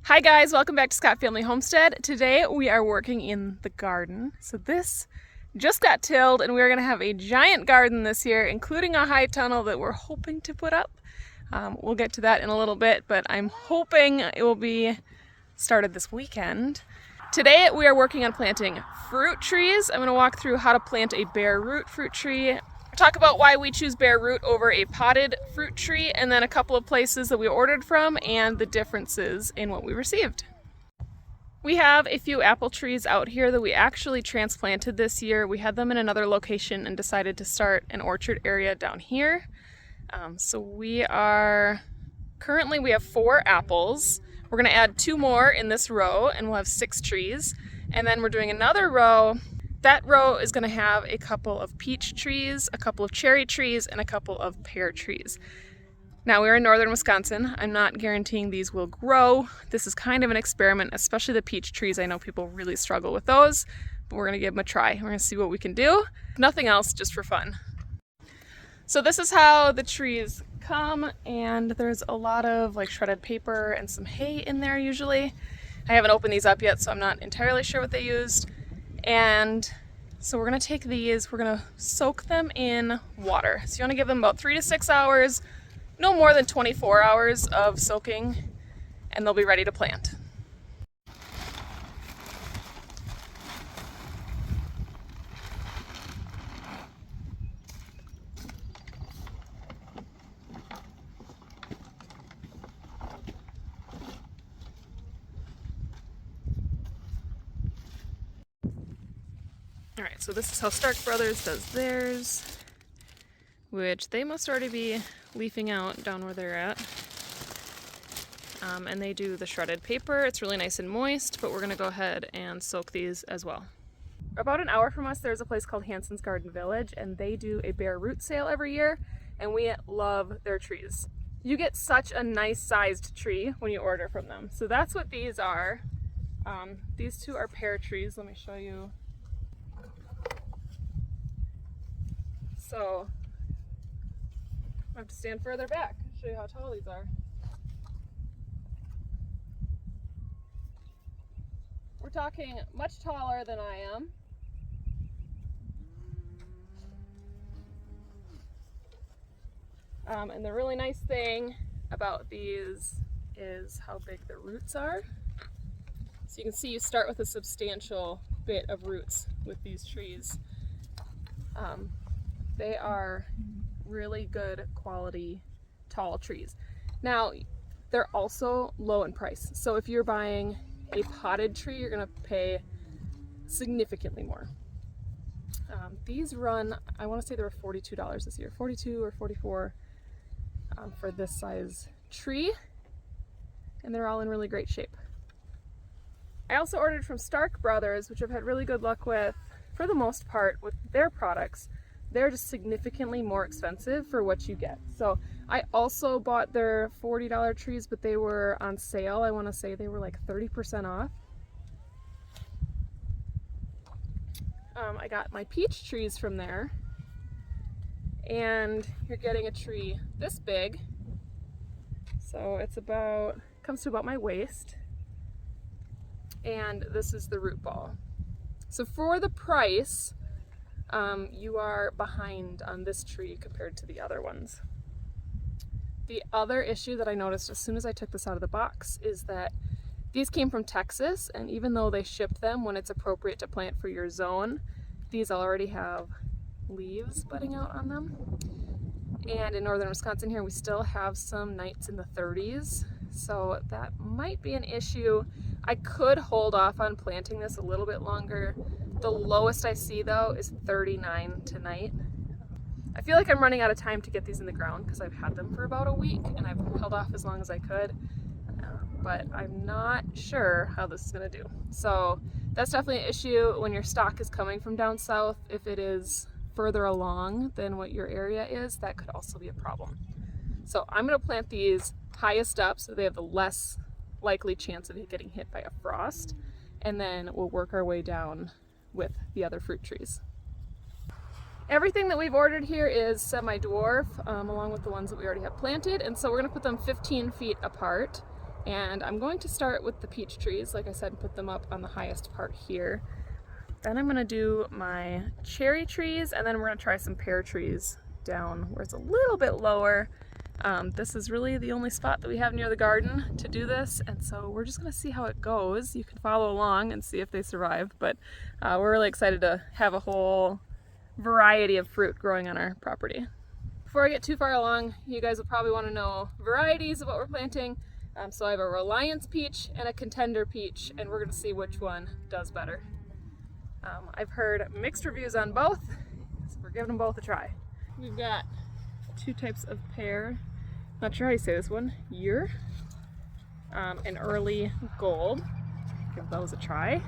Hi guys, welcome back to Scott Family Homestead. Today we are working in the garden. So this just got tilled and we're going to have a giant garden this year, including a high tunnel that we're hoping to put up. We'll get to that in a little bit, but I'm hoping it will be started this weekend. Today we are working on planting fruit trees. I'm going to walk through how to plant a bare root fruit tree, talk about why we choose bare root over a potted fruit tree, and then a couple of places that we ordered from and the differences in what we received. We have a few apple trees out here that we actually transplanted this year. We had them in another location and decided to start an orchard area down here. So we have 4 apples. We're going to add 2 more in this row and we'll have 6 trees. And then we're doing another row. That row is going to have a couple of peach trees, a couple of cherry trees, and a couple of pear trees. Now we're in northern Wisconsin. I'm not guaranteeing these will grow. This is kind of an experiment, especially the peach trees. I know people really struggle with those, but we're going to give them a try. We're going to see what we can do. Nothing else, just for fun. So this is how the trees come, and there's a lot of like shredded paper and some hay in there usually. I haven't opened these up yet, so I'm not entirely sure what they used. And so we're going to take these, we're going to soak them in water. So you want to give them about 3 to 6 hours, no more than 24 hours of soaking, and they'll be ready to plant. Alright, so this is how Stark Brothers does theirs, which they must already be leafing out down where they're at. And they do the shredded paper. It's really nice and moist, but we're going to go ahead and soak these as well. About an hour from us, there's a place called Hanson's Garden Village, and they do a bare root sale every year, and we love their trees. You get such a nice sized tree when you order from them. So that's what these are. These 2 are pear trees. Let me show you. So I have to stand further back to show you how tall these are. We're talking much taller than I am. And the really nice thing about these is how big the roots are. So you can see you start with a substantial bit of roots with these trees. They are really good quality tall trees. Now, they're also low in price. So if you're buying a potted tree, you're gonna pay significantly more. These run, I wanna say they were $42 this year, 42 or 44 for this size tree. And they're all in really great shape. I also ordered from Stark Brothers, which I've had really good luck with, for the most part, with their products. They're just significantly more expensive for what you get. So I also bought their $40 trees, but they were on sale. I want to say they were like 30% off. I got my peach trees from there, and you're getting a tree this big. So it's comes to about my waist. And this is the root ball. So for the price, you are behind on this tree compared to the other ones. The other issue that I noticed as soon as I took this out of the box is that these came from Texas, and even though they ship them when it's appropriate to plant for your zone, these already have leaves budding out on them. And in northern Wisconsin here, we still have some nights in the 30s, so that might be an issue. I could hold off on planting this a little bit longer. The lowest I see though is 39 tonight. I feel like I'm running out of time to get these in the ground because I've had them for about a week and I've held off as long as I could, but I'm not sure how this is going to do. So that's definitely an issue when your stock is coming from down south. If it is further along than what your area is, that could also be a problem. So I'm going to plant these highest up so they have the less likely chance of getting hit by a frost, and then we'll work our way down with the other fruit trees. Everything that we've ordered here is semi-dwarf, along with the ones that we already have planted, and so we're going to put them 15 feet apart. And I'm going to start with the peach trees, like I said, and put them up on the highest part here. Then I'm gonna do my cherry trees, and then we're gonna try some pear trees down where it's a little bit lower. This is really the only spot that we have near the garden to do this, and so we're just gonna see how it goes. You can follow along and see if they survive, but we're really excited to have a whole variety of fruit growing on our property. Before I get too far along, you guys will probably want to know varieties of what we're planting. So I have a Reliance peach and a Contender peach, and we're going to see which one does better. I've heard mixed reviews on both, so we're giving them both a try. We've got two types of pear. Not sure how you say this one. Year. And early gold. Give those a try.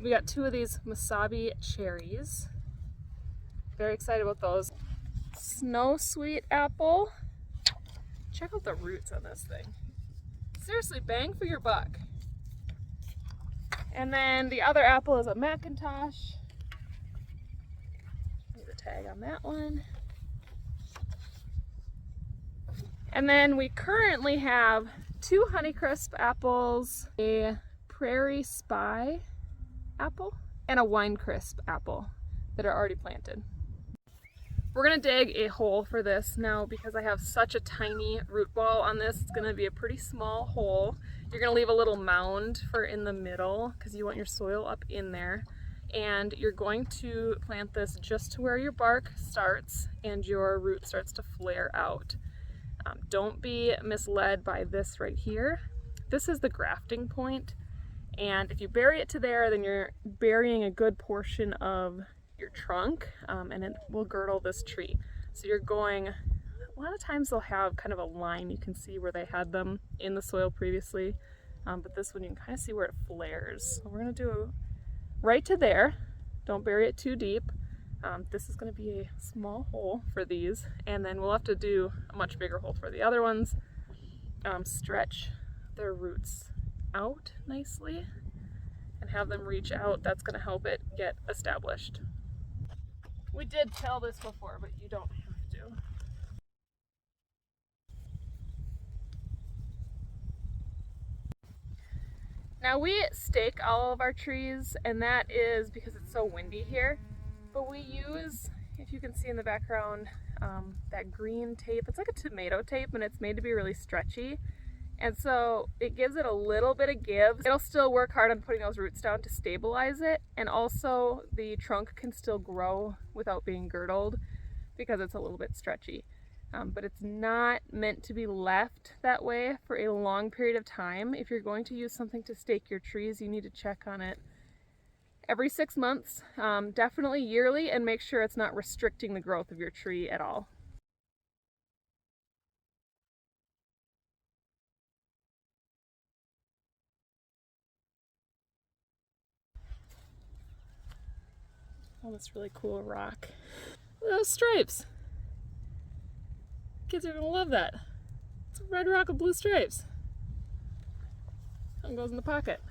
We got two of these Wasabi cherries. Very excited about those. Snow sweet apple. Check out the roots on this thing. Seriously, bang for your buck. And then the other apple is a Macintosh. Need a tag on that one. And then we currently have two Honeycrisp apples, a Prairie Spy apple, and a Winecrisp apple that are already planted. We're gonna dig a hole for this now because I have such a tiny root ball on this. It's gonna be a pretty small hole. You're gonna leave a little mound for in the middle because you want your soil up in there. And you're going to plant this just to where your bark starts and your root starts to flare out. Don't be misled by this right here. This is the grafting point, and if you bury it to there, then you're burying a good portion of your trunk, and it will girdle this tree. So you're going, a lot of times they'll have kind of a line, you can see where they had them in the soil previously, but this one you can kind of see where it flares. So we're going to do right to there. Don't bury it too deep. This is going to be a small hole for these, and then we'll have to do a much bigger hole for the other ones. Stretch their roots out nicely and have them reach out. That's going to help it get established. We did tell this before, but you don't have to. Now we stake all of our trees, and that is because it's so windy here. But we use, if you can see in the background, that green tape. It's like a tomato tape, and it's made to be really stretchy. And so it gives it a little bit of give. It'll still work hard on putting those roots down to stabilize it. And also the trunk can still grow without being girdled because it's a little bit stretchy. But it's not meant to be left that way for a long period of time. If you're going to use something to stake your trees, you need to check on it every 6 months, definitely yearly, and make sure it's not restricting the growth of your tree at all. Oh, that's really cool rock. Look at those stripes. Kids are gonna love that. It's a red rock with blue stripes. That goes in the pocket.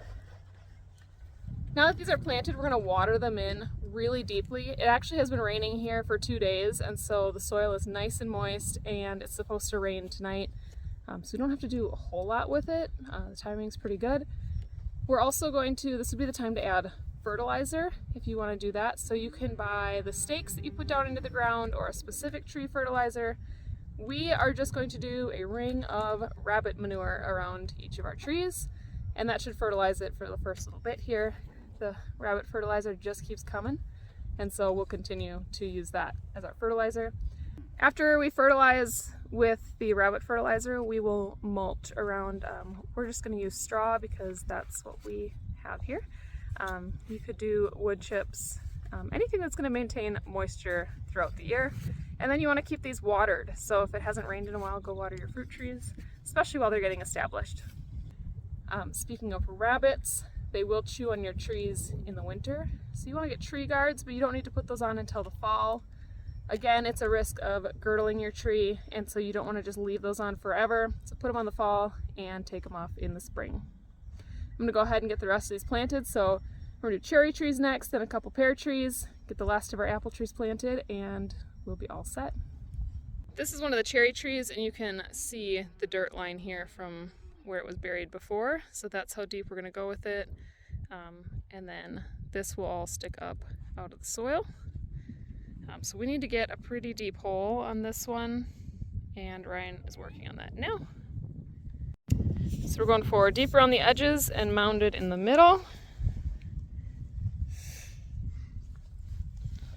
Now that these are planted, we're gonna water them in really deeply. It actually has been raining here for 2 days, and so the soil is nice and moist, and it's supposed to rain tonight. So we don't have to do a whole lot with it. The timing's pretty good. We're also going to, this would be the time to add fertilizer if you want to do that. So you can buy the stakes that you put down into the ground or a specific tree fertilizer. We are just going to do a ring of rabbit manure around each of our trees, and that should fertilize it for the first little bit here. The rabbit fertilizer just keeps coming, and so we'll continue to use that as our fertilizer. After we fertilize with the rabbit fertilizer, we will mulch around. We're just going to use straw because that's what we have here. You could do wood chips, anything that's going to maintain moisture throughout the year. And then you want to keep these watered. So if it hasn't rained in a while, go water your fruit trees, especially while they're getting established. Speaking of rabbits, they will chew on your trees in the winter. So you want to get tree guards, but you don't need to put those on until the fall. Again, it's a risk of girdling your tree, and so you don't want to just leave those on forever. So put them on the fall and take them off in the spring. I'm going to go ahead and get the rest of these planted. So we're going to do cherry trees next, then a couple pear trees, get the last of our apple trees planted, and we'll be all set. This is one of the cherry trees, and you can see the dirt line here from where it was buried before, so that's how deep we're going to go with it. And then this will all stick up out of the soil. So we need to get a pretty deep hole on this one, and Ryan is working on that now. So we're going for deeper on the edges and mounded in the middle.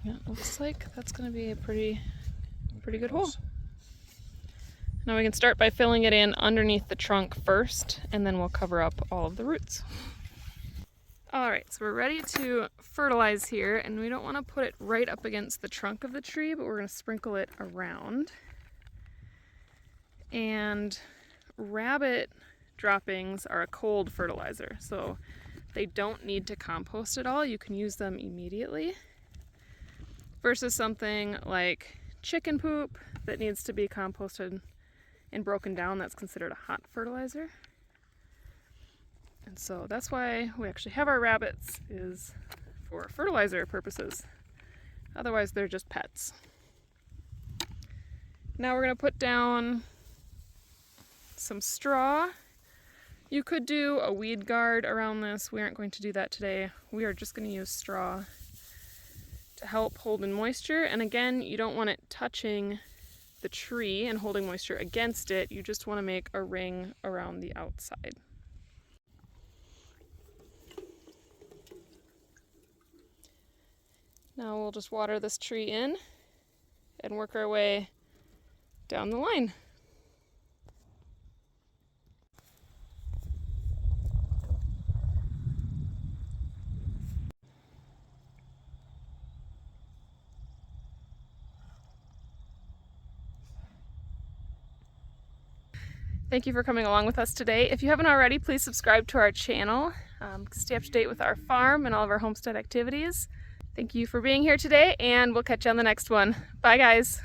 Yeah, it looks like that's going to be a pretty good hole. Now we can start by filling it in underneath the trunk first, and then we'll cover up all of the roots. Alright, so we're ready to fertilize here, and we don't want to put it right up against the trunk of the tree, but we're going to sprinkle it around. And rabbit droppings are a cold fertilizer, so they don't need to compost at all. You can use them immediately. Versus something like chicken poop that needs to be composted and broken down, that's considered a hot fertilizer. And so that's why we actually have our rabbits, is for fertilizer purposes. Otherwise they're just pets. Now we're going to put down some straw. You could do a weed guard around this. We aren't going to do that today. We are just going to use straw to help hold in moisture. And again, you don't want it touching the tree and holding moisture against it. You just want to make a ring around the outside. Now we'll just water this tree in and work our way down the line. Thank you for coming along with us today. If you haven't already, please subscribe to our channel. Stay up to date with our farm and all of our homestead activities. Thank you for being here today, and we'll catch you on the next one. Bye, guys.